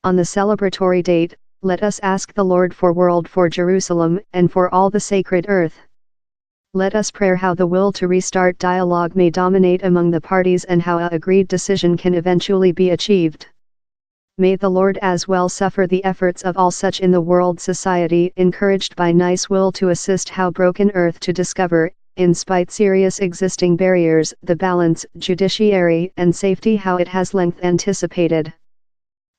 On the celebratory date, let us ask the Lord for world for Jerusalem and for all the sacred earth. Let us pray how the will to restart dialogue may dominate among the parties and how a agreed decision can eventually be achieved. May the Lord as well suffer the efforts of all such in the world society encouraged by nice will to assist how broken earth to discover, in spite serious existing barriers, the balance, judiciary and safety how it has length anticipated.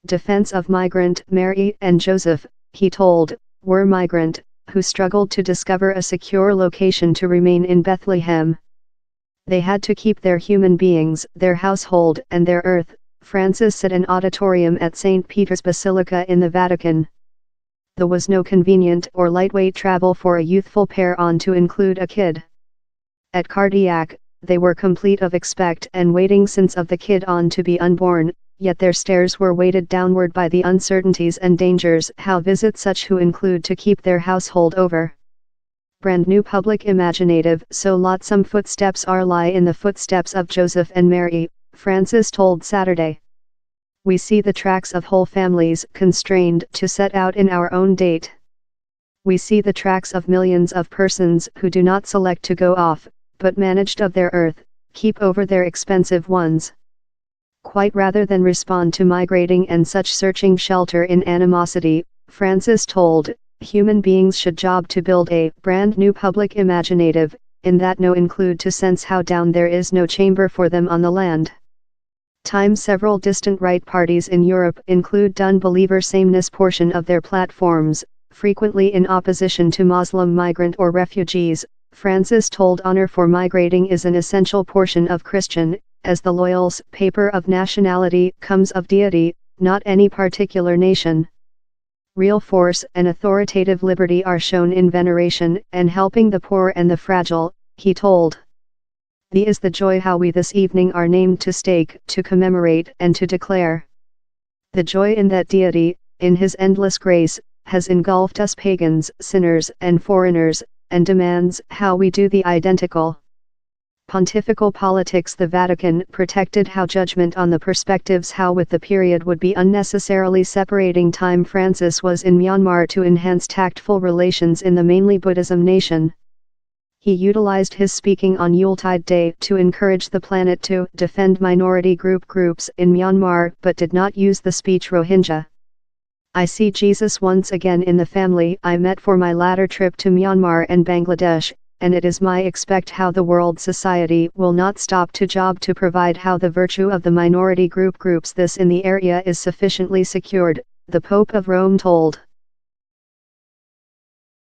Defense of migrant Mary and Joseph, he told, were migrant, who struggled to discover a secure location to remain in Bethlehem. They had to keep their human beings, their household and their earth, Francis said an auditorium at St. Peter's Basilica in the Vatican. There was no convenient or lightweight travel for a youthful pair on to include a kid. At Cardiac, they were complete of expect and waiting since of the kid on to be unborn, yet their stairs were weighted downward by the uncertainties and dangers how visit such who include to keep their household over. Brand new public imaginative so lotsome footsteps are lie in the footsteps of Joseph and Mary, Francis told Saturday. We see the tracks of whole families constrained to set out in our own date. We see the tracks of millions of persons who do not select to go off, but managed of their earth, keep over their expensive ones. Quite rather than respond to migrating and such searching shelter in animosity, Francis told, human beings should job to build a brand new public imaginative, in that no include to sense how down there is no chamber for them on the land. Time several distant right parties in Europe include done believer sameness portion of their platforms, frequently in opposition to Muslim migrant or refugees. Francis told honor for migrating is an essential portion of Christian, as the loyals paper of nationality comes of deity, not any particular nation. Real force and authoritative liberty are shown in veneration and helping the poor and the fragile, he told. The is the joy how we this evening are named to stake, to commemorate and to declare. The joy in that deity, in his endless grace, has engulfed us pagans, sinners and foreigners, and demands how we do the identical. Pontifical politics. The Vatican protected how judgment on the perspectives how with the period would be unnecessarily separating time. Francis was in Myanmar to enhance tactful relations in the mainly Buddhism nation. He utilized his speaking on Yuletide Day to encourage the planet to defend minority groups in Myanmar but did not use the speech Rohingya. I see Jesus once again in the family I met for my latter trip to Myanmar and Bangladesh, and it is my expect how the world society will not stop to job to provide how the virtue of the minority groups this in the area is sufficiently secured, the Pope of Rome told.